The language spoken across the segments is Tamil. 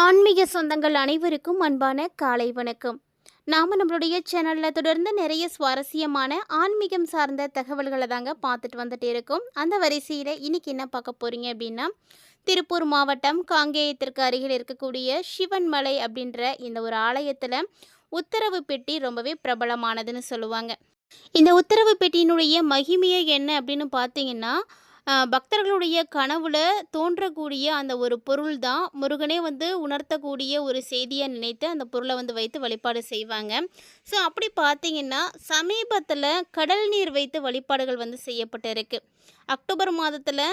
ஆன்மீக சொந்தங்கள் அனைவருக்கும் அன்பான காலை வணக்கம். நம்மளுடைய சேனலில் தொடர்ந்து நிறைய சுவாரஸ்யமான ஆன்மீகம் சார்ந்த தகவல்களை தாங்க பார்த்துட்டு வந்துட்டு இருக்கோம். அந்த வரிசையில் இன்னைக்கு என்ன பார்க்க போகிறீங்க அப்படின்னா, திருப்பூர் மாவட்டம் காங்கேயத்திற்கு அருகில் இருக்கக்கூடிய சிவன்மலை அப்படின்ற இந்த ஒரு ஆலயத்தில் உத்தரவு பெட்டி ரொம்பவே பிரபலமானதுன்னு சொல்லுவாங்க. இந்த உத்தரவு பெட்டியினுடைய மகிமையை என்ன அப்படின்னு பார்த்தீங்கன்னா, பக்தர்களுடைய கனவுல தோன்றக்கூடிய அந்த ஒரு பொருள் தான் முருகனே உணர்த்தக்கூடிய ஒரு செய்தியாக நினைத்து அந்த பொருளை வைத்து வழிபாடு செய்வாங்க. ஸோ அப்படி பார்த்தீங்கன்னா, சமீபத்தில் கடல் நீர் வைத்து வழிபாடுகள் செய்யப்பட்டிருக்கு. அக்டோபர் மாதத்தில்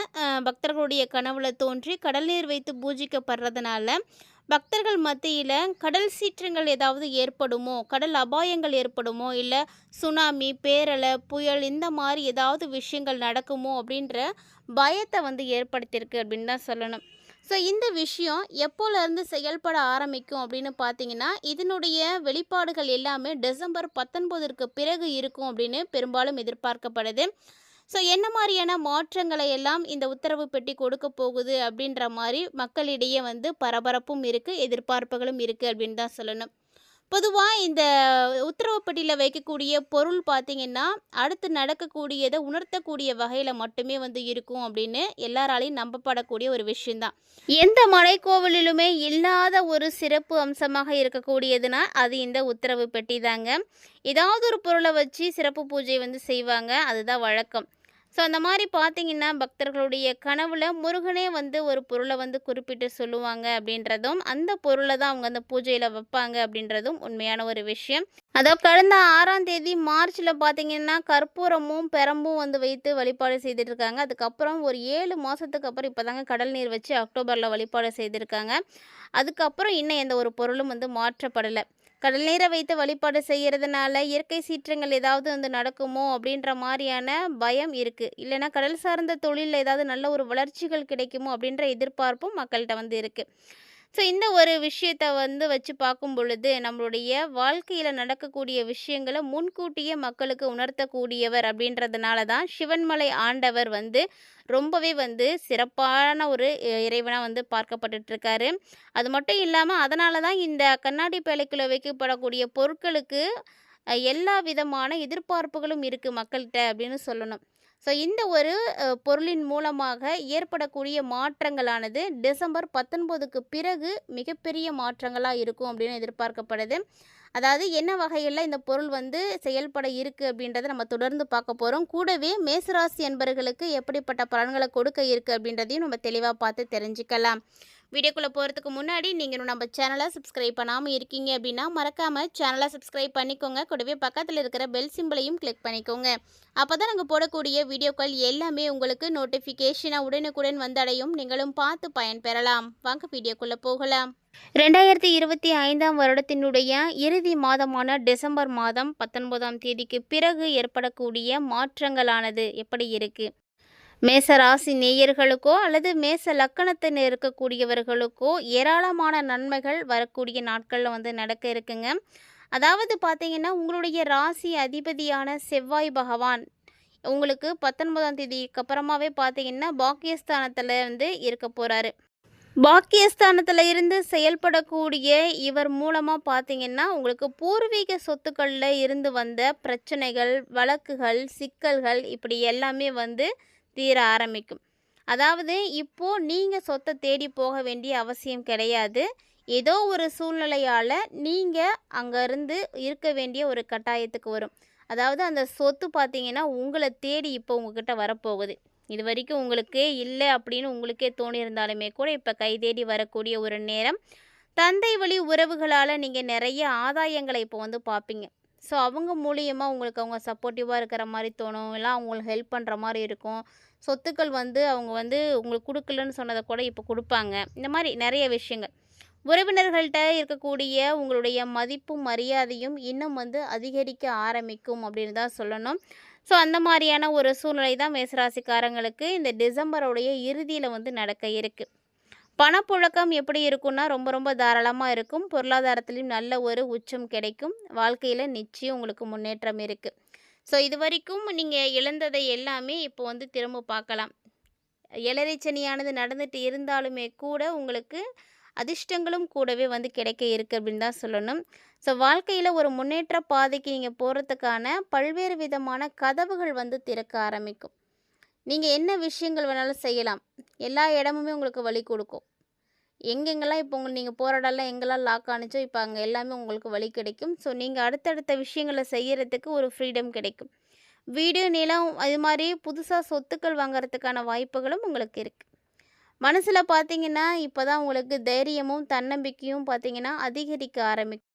பக்தர்களுடைய கனவுல தோன்றி கடல் நீர் வைத்து பூஜிக்கப்படுறதுனால பக்தர்கள் மத்தியில் கடல் சீற்றங்கள் ஏதாவது ஏற்படுமோ, கடல் அபாயங்கள் ஏற்படுமோ, இல்லை சுனாமி, பேரலை, புயல் இந்த மாதிரி ஏதாவது விஷயங்கள் நடக்குமோ அப்படின்ற பயத்தை ஏற்படுத்தியிருக்கு அப்படின்னு தான் சொல்லணும். ஸோ இந்த விஷயம் எப்போலேருந்து செயல்பட ஆரம்பிக்கும் அப்படின்னு பார்த்தீங்கன்னா, இதனுடைய வெளிப்பாடுகள் எல்லாமே டிசம்பர் 19ற்கு பிறகு இருக்கும் அப்படின்னு பெரும்பாலும் எதிர்பார்க்கப்படுது. ஸோ என்ன மாதிரியான மாற்றங்களை எல்லாம் இந்த உத்தரவு பெட்டி கொடுக்க போகுது அப்படின்ற மாதிரி மக்களிடையே பரபரப்பும் இருக்குது, எதிர்பார்ப்புகளும் இருக்குது அப்படின்னு தான் சொல்லணும். பொதுவாக இந்த உத்தரவு பெட்டியில் வைக்கக்கூடிய பொருள் பார்த்திங்கன்னா, அடுத்து நடக்கக்கூடியதை உணர்த்தக்கூடிய வகையில் மட்டுமே இருக்கும் அப்படின்னு எல்லாராலையும் நம்பப்படக்கூடிய ஒரு விஷயந்தான். எந்த மலைக்கோவிலிலுமே இல்லாத ஒரு சிறப்பு அம்சமாக இருக்கக்கூடியதுன்னா அது இந்த உத்தரவு பெட்டி தாங்க. ஏதாவது ஒரு பொருளை வச்சு சிறப்பு பூஜை செய்வாங்க, அதுதான் வழக்கம். ஸோ அந்த மாதிரி பார்த்தீங்கன்னா, பக்தர்களுடைய கனவுல முருகனே ஒரு பொருளை குறிப்பிட்டு சொல்லுவாங்க அப்படின்றதும், அந்த பொருளை தான் அவங்க அந்த பூஜையில் வைப்பாங்க அப்படின்றதும் உண்மையான ஒரு விஷயம். அதாவது கடந்த 6ஆம் தேதி மார்ச்சில் பார்த்தீங்கன்னா, கற்பூரமும் பெரம்பும் வைத்து வழிபாடு செய்துட்ருக்காங்க. அதுக்கப்புறம் ஒரு 7 மாதத்துக்கு அப்புறம் இப்போ தாங்க கடல் நீர் வச்சு அக்டோபரில் வழிபாடு செய்திருக்காங்க. அதுக்கப்புறம் இன்னும் எந்த ஒரு பொருளும் மாற்றப்படலை. கடல் நீரை வைத்து வழிபாடு செய்கிறதுனால இயற்கை சீற்றங்கள் ஏதாவது நடக்குமோ அப்படின்ற மாதிரியான பயம் இருக்குது. இல்லைன்னா கடல் சார்ந்த தொழிலில் ஏதாவது நல்ல ஒரு வளர்ச்சிகள் கிடைக்குமோ அப்படின்ற எதிர்பார்ப்பும் மக்கள்கிட்ட இருக்குது. ஸோ இந்த ஒரு விஷயத்தை வச்சு பார்க்கும் பொழுது, நம்மளுடைய வாழ்க்கையில் நடக்கக்கூடிய விஷயங்களை முன்கூட்டியே மக்களுக்கு உணர்த்தக்கூடியவர் அப்படின்றதுனால தான் சிவன்மலை ஆண்டவர் ரொம்பவே சிறப்பான ஒரு இறைவனாக பார்க்கப்பட்டுட்ருக்காரு. அது மட்டும் இல்லாமல் அதனால தான் இந்த கண்ணாடி பேழைக்குள்ளே வைக்கப்படக்கூடிய பொருட்களுக்கு எல்லா விதமான எதிர்பார்ப்புகளும் இருக்குது மக்கள்கிட்ட அப்படின்னு சொல்லணும். ஸோ இந்த ஒரு பொருளின் மூலமாக ஏற்படக்கூடிய மாற்றங்களானது டிசம்பர் 19க்கு பிறகு மிகப்பெரிய மாற்றங்களாக இருக்கும் அப்படின்னு எதிர்பார்க்கப்படுது. அதாவது என்ன வகையில் இந்த பொருள் செயல்பட இருக்குது அப்படின்றத நம்ம தொடர்ந்து பார்க்க போகிறோம். கூடவே மேசராசி என்பர்களுக்கு எப்படிப்பட்ட பலன்களை கொடுக்க இருக்குது அப்படின்றதையும் நம்ம தெளிவாக பார்த்து தெரிஞ்சுக்கலாம். வீடியோக்குள்ளே போகிறதுக்கு முன்னாடி நீங்கள் நம்ம சேனலை சப்ஸ்கிரைப் பண்ணாமல் இருக்கீங்க அப்படின்னா மறக்காமல் சேனலை சப்ஸ்கிரைப் பண்ணிக்கோங்க. கூடவே பக்கத்தில் இருக்கிற பெல் சிம்பிளையும் கிளிக் பண்ணிக்கோங்க. அப்போ தான் நாங்கள் போடக்கூடிய வீடியோக்கள் எல்லாமே உங்களுக்கு நோட்டிஃபிகேஷனாக உடனுக்குடன் வந்தடையும். நீங்களும் பார்த்து பயன்பெறலாம். வாங்க வீடியோக்குள்ளே போகலாம். 2025ஆம் வருடத்தினுடைய இறுதி மாதமான டிசம்பர் மாதம் 19ஆம் தேதிக்கு பிறகு ஏற்படக்கூடிய மாற்றங்களானது எப்படி இருக்குது? மேச ராசி நேயர்களுக்கோ அல்லது மேச லக்கணத்தில் இருக்கக்கூடியவர்களுக்கோ ஏராளமான நன்மைகள் வரக்கூடிய நாட்களில் நடக்க இருக்குங்க. அதாவது பார்த்தீங்கன்னா, உங்களுடைய ராசி அதிபதியான செவ்வாய் பகவான் உங்களுக்கு 19ஆம் தேதிக்கு அப்புறமாவே பார்த்தீங்கன்னா பாக்கியஸ்தானத்தில் இருக்க போகிறாரு. பாக்கியஸ்தானத்தில் இருந்து செயல்படக்கூடிய இவர் மூலமாக பார்த்தீங்கன்னா, உங்களுக்கு பூர்வீக சொத்துக்களில் இருந்து வந்த பிரச்சனைகள், வழக்குகள், சிக்கல்கள் இப்படி எல்லாமே தீர ஆரம்பிக்கும். அதாவது இப்போது நீங்கள் சொத்தை தேடி போக வேண்டிய அவசியம் கிடையாது. ஏதோ ஒரு சூழ்நிலையால் நீங்கள் அங்கேருந்து இருக்க வேண்டிய ஒரு கட்டாயத்துக்கு வரும். அதாவது அந்த சொத்து பார்த்தீங்கன்னா உங்களை தேடி இப்போ உங்ககிட்ட வரப்போகுது. இது வரைக்கும் உங்களுக்கே இல்லை அப்படின்னு உங்களுக்கே தோணியிருந்தாலுமே கூட இப்போ கை தேடி வரக்கூடிய ஒரு நேரம். தந்தை வழி உறவுகளால் நீங்கள் நிறைய ஆதாயங்களை இப்போ பார்ப்பீங்க. ஸோ அவங்க மூலியமாக உங்களுக்கு அவங்க சப்போர்ட்டிவாக இருக்கிற மாதிரி தோணும், இல்லை அவங்களுக்கு ஹெல்ப் பண்ணுற மாதிரி இருக்கும். சொத்துக்கள் அவங்க உங்களுக்கு கொடுக்கலன்னு சொன்னதை கூட இப்போ கொடுப்பாங்க. இந்த மாதிரி நிறைய விஷயங்கள். உறவினர்கள்ட்ட இருக்கக்கூடிய உங்களுடைய மதிப்பும் மரியாதையும் இன்னும் அதிகரிக்க ஆரம்பிக்கும் அப்படின்னு தான் சொல்லணும். ஸோ அந்த மாதிரியான ஒரு சூழ்நிலை தான் மேசராசிக்காரங்களுக்கு இந்த டிசம்பருடைய இறுதியில் நடக்க இருக்குது. பணப்புழக்கம் எப்படி இருக்குன்னா ரொம்ப ரொம்ப தாராளமாக இருக்கும். பொருளாதாரத்துலேயும் நல்ல ஒரு உச்சம் கிடைக்கும். வாழ்க்கையில் நிச்சயம் உங்களுக்கு முன்னேற்றம் இருக்குது. ஸோ இது வரைக்கும் நீங்கள் இழந்ததை எல்லாமே இப்போ திரும்ப பார்க்கலாம். ஏழரை சனியானது நடந்துட்டு இருந்தாலுமே கூட உங்களுக்கு அதிர்ஷ்டங்களும் கூடவே வந்து கிடைக்க இருக்குது அப்படின்னு தான் சொல்லணும். ஸோ வாழ்க்கையில் ஒரு முன்னேற்ற பாதைக்கு நீங்கள் போகிறதுக்கான பல்வேறு விதமான கதவுகள் வந்து திறக்க ஆரம்பிக்கும். நீங்கள் என்ன விஷயங்கள் வேணாலும் செய்யலாம். எல்லா இடமுமே உங்களுக்கு வழி கொடுக்கும். எங்கெங்கெல்லாம் இப்போ நீங்கள் போகிற இடம்லாம் எங்கெல்லாம் லாக் ஆணுச்சோ இப்போ அங்கே எல்லாமே உங்களுக்கு வழி கிடைக்கும். ஸோ நீங்கள் அடுத்தடுத்த விஷயங்களை செய்யறதுக்கு ஒரு ஃப்ரீடம் கிடைக்கும். வீடு, நிலம் அது மாதிரி புதுசாக சொத்துக்கள் வாங்குறதுக்கான வாய்ப்புகளும் உங்களுக்கு இருக்குது. மனசில் பார்த்தீங்கன்னா இப்போ தான் உங்களுக்கு தைரியமும் தன்னம்பிக்கையும் பார்த்தீங்கன்னா அதிகரிக்க ஆரம்பிக்கும்.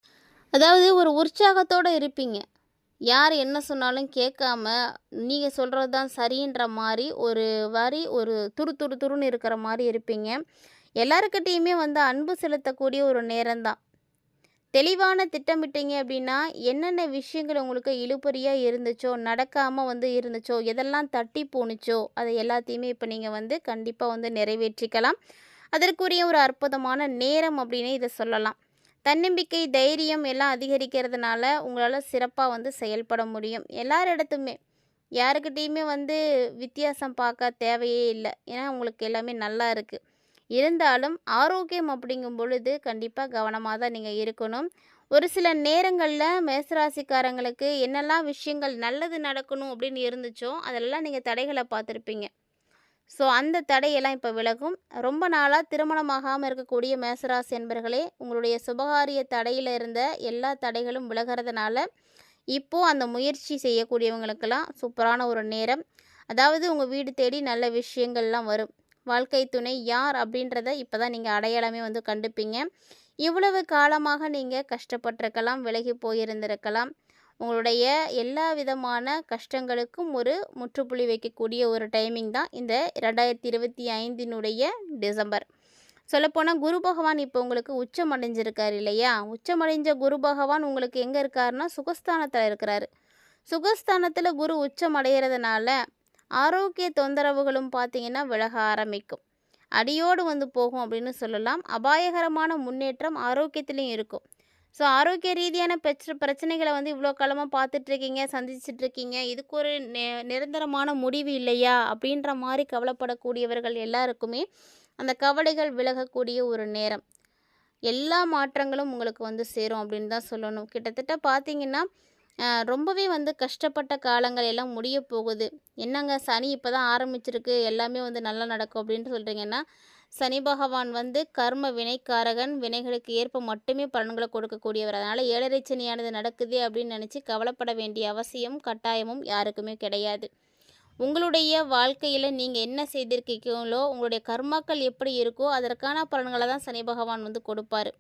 அதாவது ஒரு உற்சாகத்தோடு இருப்பீங்க. யார் என்ன சொன்னாலும் கேட்காம நீங்கள் சொல்கிறது தான் சரின்ற மாதிரி ஒரு துரு துரு துருன்னு இருக்கிற மாதிரி இருப்பீங்க. எல்லாருக்கிட்டேயுமே வந்து அன்பு செலுத்தக்கூடிய ஒரு நேரம்தான். தெளிவான திட்டமிட்டீங்க அப்படின்னா என்னென்ன விஷயங்கள் உங்களுக்கு இழுபறியாக இருந்துச்சோ, நடக்காமல் வந்து இருந்துச்சோ, எதெல்லாம் தட்டி போணுச்சோ அதை எல்லாத்தையுமே இப்போ நீங்கள் வந்து கண்டிப்பாக வந்து நிறைவேற்றிக்கலாம். அதற்குரிய ஒரு அற்புதமான நேரம் அப்படின்னு இதை சொல்லலாம். தன்னம்பிக்கை, தைரியம் எல்லாம் அதிகரிக்கிறதுனால உங்களால் சிறப்பாக வந்து செயல்பட முடியும். எல்லாரிடத்துமே யாருக்கிட்டேயுமே வந்து வித்தியாசம் பார்க்க தேவையே இல்லை. ஏன்னா உங்களுக்கு எல்லாமே நல்லா இருக்குது. இருந்தாலும் ஆரோக்கியம் அப்படிங்கும் பொழுது கண்டிப்பாக கவனமாக தான் நீங்கள் இருக்கணும். ஒரு சில நேரங்களில் மேசராசிக்காரங்களுக்கு என்னெல்லாம் விஷயங்கள் நல்லது நடக்கணும் அப்படின்னு இருந்துச்சோ அதெல்லாம் நீங்கள் தடைகளை பார்த்துருப்பீங்க. ஸோ அந்த தடையெல்லாம் இப்போ விலகும். ரொம்ப நாளாக திருமணமாகாமல் இருக்கக்கூடிய மேசராசி என்பர்களே, உங்களுடைய சுபகாரிய தடையில் இருந்த எல்லா தடைகளும் விலகிறதுனால இப்போது அந்த முயற்சி செய்யக்கூடியவங்களுக்கெல்லாம் சூப்பரான ஒரு நேரம். அதாவது உங்கள் வீடு தேடி நல்ல விஷயங்கள்லாம் வரும். வாழ்க்கை துணை யார் அப்படின்றத இப்போ தான் நீங்கள் அடையாளமே வந்து கண்டுப்பீங்க. இவ்வளவு காலமாக நீங்கள் கஷ்டப்பட்டிருக்கலாம், விலகி போயிருந்திருக்கலாம். உங்களுடைய எல்லா விதமான கஷ்டங்களுக்கும் ஒரு முற்றுப்புள்ளி வைக்கக்கூடிய ஒரு டைமிங் தான் இந்த 2025 டிசம்பர். சொல்லப்போனால் குரு பகவான் இப்போ உங்களுக்கு உச்சமடைஞ்சிருக்கார் இல்லையா? உச்சமடைஞ்ச குரு பகவான் உங்களுக்கு எங்கே இருக்காருன்னா சுகஸ்தானத்தில் இருக்கிறாரு. சுகஸ்தானத்தில் குரு உச்சம் அடைகிறதுனால ஆரோக்கிய தொந்தரவுகளும் பார்த்தீங்கன்னா விலக ஆரம்பிக்கும். அடியோடு வந்து போகும் அப்படின்னு சொல்லலாம். அபாயகரமான முன்னேற்றம் ஆரோக்கியத்திலையும் இருக்கும். ஸோ ஆரோக்கிய ரீதியான பிரச்சனைகளை வந்து இவ்வளோ காலமாக பார்த்துட்ருக்கீங்க, சந்திச்சிட்ருக்கீங்க. இதுக்கு ஒரு நிரந்தரமான முடிவு இல்லையா அப்படின்ற மாதிரி கவலைப்படக்கூடியவர்கள் எல்லாருக்குமே அந்த கவலைகள் விலகக்கூடிய ஒரு நேரம். எல்லா மாற்றங்களும் உங்களுக்கு வந்து சேரும் அப்படின்னு தான் சொல்லணும். கிட்டத்தட்ட பார்த்தீங்கன்னா ரொம்பவே வந்து கஷ்டப்பட்ட காலங்கள் எல்லாம் முடிய போகுது. என்னங்க சனி இப்போ தான் ஆரம்பிச்சிருக்கு, எல்லாமே வந்து நல்லா நடக்கும் அப்படின்ட்டு சொல்கிறீங்கன்னா, சனி பகவான் வந்து கர்ம வினைக்காரகன். வினைகளுக்கு ஏற்ப மட்டுமே பலன்களை கொடுக்கக்கூடியவர். அதனால் 7.5 சனியானது நடக்குது அப்படின்னு நினச்சி கவலைப்பட வேண்டிய அவசியம் கட்டாயமும் யாருக்குமே கிடையாது. உங்களுடைய வாழ்க்கையில் நீங்கள் என்ன செய்திருக்கீங்களோ, உங்களுடைய கர்மாக்கள் எப்படி இருக்கோ அதற்கான பலன்களை தான் சனி பகவான் வந்து கொடுப்பார்.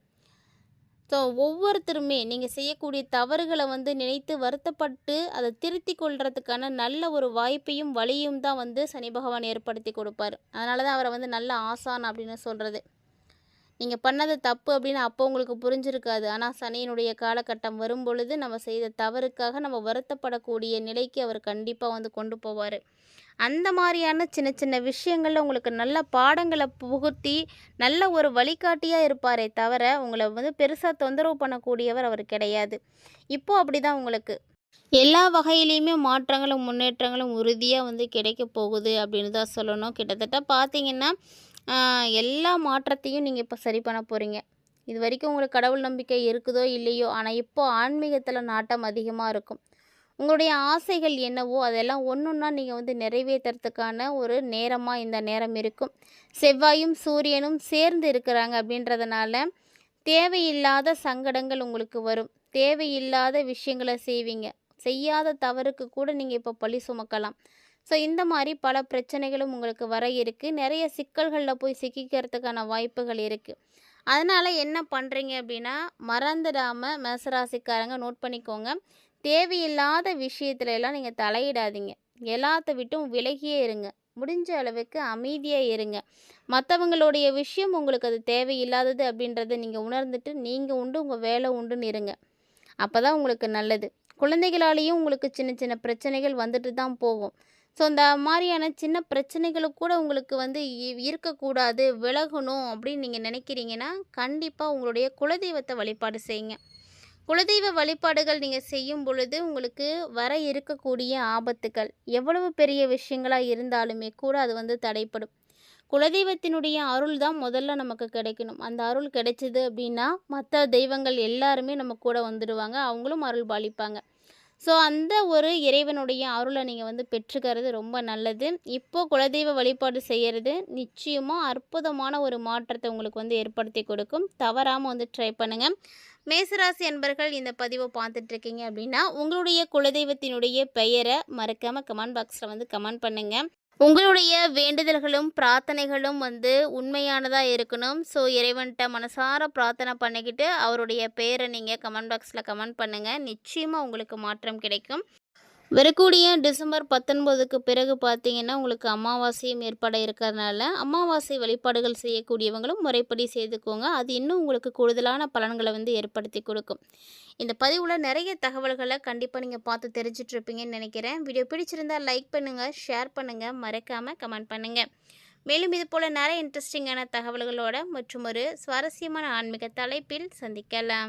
ஸோ ஒவ்வொருத்தருமே நீங்கள் செய்யக்கூடிய தவறுகளை வந்து நினைத்து வருத்தப்பட்டு அதை திருத்தி கொள்றதுக்கான நல்ல ஒரு வாய்ப்பையும் வழியும் தான் வந்து சனி பகவான் ஏற்படுத்தி கொடுப்பார். அதனால தான் அவரை வந்து நல்ல ஆசான் அப்படின்னு சொல்கிறது. நீங்கள் பண்ணது தப்பு அப்படின்னு அப்போ உங்களுக்கு புரிஞ்சிருக்காது. ஆனால் சனியினுடைய காலகட்டம் வரும் பொழுது நம்ம செய்த தவறுக்காக நம்ம வருத்தப்படக்கூடிய நிலைக்கு அவர் கண்டிப்பாக வந்து கொண்டு போவார். அந்த மாதிரியான சின்ன சின்ன விஷயங்களில் உங்களுக்கு நல்ல பாடங்களை புகுத்தி நல்ல ஒரு வழிகாட்டியாக இருப்பாரே தவிர உங்களை வந்து பெருசாக தொந்தரவு பண்ணக்கூடியவர் அவர் கிடையாது. இப்போது அப்படி தான் உங்களுக்கு எல்லா வகையிலையுமே மாற்றங்களும் முன்னேற்றங்களும் உறுதியாக வந்து கிடைக்க போகுது அப்படின்னு தான் சொல்லணும். கிட்டத்தட்ட பார்த்தீங்கன்னா எல்லா மாற்றத்தையும் நீங்கள் இப்போ சரி பண்ண போகிறீங்க. இது வரைக்கும் உங்களுக்கு கடவுள் நம்பிக்கை இருக்குதோ இல்லையோ, ஆனால் இப்போ ஆன்மீகத்தில் நாட்டம் அதிகமாக இருக்கும். உங்களுடைய ஆசைகள் என்னவோ அதெல்லாம் ஒன்றா நீங்கள் வந்து நிறைவேற்றுறதுக்கான ஒரு நேரமாக இந்த நேரம் இருக்கும். செவ்வாயும் சூரியனும் சேர்ந்து இருக்கிறாங்க அப்படின்றதுனால தேவையில்லாத சங்கடங்கள் உங்களுக்கு வரும். தேவையில்லாத விஷயங்களை செய்வீங்க. செய்யாத தவறுக்கு கூட நீங்கள் இப்போ பழி சுமக்கலாம். ஸோ இந்த மாதிரி பல பிரச்சனைகளும் உங்களுக்கு வர இருக்குது. நிறைய சிக்கல்களில் போய் சிக்கிக்கிறதுக்கான வாய்ப்புகள் இருக்குது. அதனால் என்ன பண்ணுறீங்க அப்படின்னா, மறந்துடாமல் மேசராசிக்காரங்க நோட் பண்ணிக்கோங்க. தேவையில்லாத விஷயத்துல எல்லாம் நீங்கள் தலையிடாதீங்க. எல்லாத்த விட்டும் விலகியே இருங்க. முடிஞ்ச அளவுக்கு அமைதியாக இருங்க. மற்றவங்களுடைய விஷயம் உங்களுக்கு அது தேவையில்லாதது அப்படின்றத நீங்கள் உணர்ந்துட்டு நீங்கள் உண்டு உங்கள் வேலை உண்டுன்னு இருங்க. அப்போ தான் உங்களுக்கு நல்லது. குழந்தைகளாலேயும் உங்களுக்கு சின்ன சின்ன பிரச்சனைகள் வந்துட்டு தான் போகும். ஸோ இந்த மாதிரியான சின்ன பிரச்சனைகளுக்கு கூட உங்களுக்கு வந்து இருக்கக்கூடாது, விலகணும் அப்படின்னு நீங்கள் நினைக்கிறீங்கன்னா கண்டிப்பாக உங்களுடைய குலதெய்வத்தை வழிபாடு செய்யுங்க. குலதெய்வ வழிபாடுகள் நீங்கள் செய்யும் பொழுது உங்களுக்கு வர இருக்கக்கூடிய ஆபத்துக்கள் எவ்வளவு பெரிய விஷயங்களாக இருந்தாலுமே கூட அது வந்து தடைப்படும். குலதெய்வத்தினுடைய அருள் தான் முதல்ல நமக்கு கிடைக்கணும். அந்த அருள் கிடைச்சது அப்படின்னா, மற்ற தெய்வங்கள் எல்லாருமே நம்ம கூட வந்துடுவாங்க. அவங்களும் அருள் பாலிப்பாங்க. ஸோ அந்த ஒரு இறைவனுடைய அருளை நீங்கள் வந்து பெற்றுக்கிறது ரொம்ப நல்லது. இப்போ குலதெய்வ வழிபாடு செய்கிறது நிச்சயமாக அற்புதமான ஒரு மாற்றத்தை உங்களுக்கு வந்து ஏற்படுத்தி கொடுக்கும். தவறாமல் வந்து ட்ரை பண்ணுங்கள். மேசராசி அன்பர்கள் இந்த பதிவை பார்த்துட்ருக்கீங்க அப்படின்னா, உங்களுடைய குலதெய்வத்தினுடைய பெயரை மறக்காமல் கமெண்ட் பாக்ஸில் வந்து கமெண்ட் பண்ணுங்கள். உங்களுடைய வேண்டுதல்களும் பிரார்த்தனைகளும் வந்து உண்மையானதாக இருக்கணும். ஸோ இறைவன்கிட்ட மனசார பிரார்த்தனை பண்ணிக்கிட்டு அவருடைய பெயரை நீங்கள் கமெண்ட் பாக்ஸில் கமெண்ட் பண்ணுங்கள். நிச்சயமாக உங்களுக்கு மாற்றம் கிடைக்கும். வரக்கூடிய டிசம்பர் 19க்கு பிறகு பார்த்தீங்கன்னா, உங்களுக்கு அமாவாசையும் ஏற்பட இருக்கிறதுனால, அமாவாசை வழிபாடுகள் செய்யக்கூடியவங்களும் முறைப்படி செய்துக்கோங்க. அது இன்னும் உங்களுக்கு கூடுதலான பலன்களை வந்து ஏற்படுத்தி கொடுக்கும். இந்த பதிவில் நிறைய தகவல்களை கண்டிப்பாக நீங்கள் பார்த்து தெரிஞ்சிட்ருப்பீங்கன்னு நினைக்கிறேன். வீடியோ பிடிச்சிருந்தா லைக் பண்ணுங்கள், ஷேர் பண்ணுங்கள், மறக்காமல் கமெண்ட் பண்ணுங்கள். மேலும் இது போல் நிறைய இன்ட்ரெஸ்டிங்கான தகவல்களோட மற்றும் ஒரு சுவாரஸ்யமான ஆன்மீக தலைப்பில் சந்திக்கலாம்.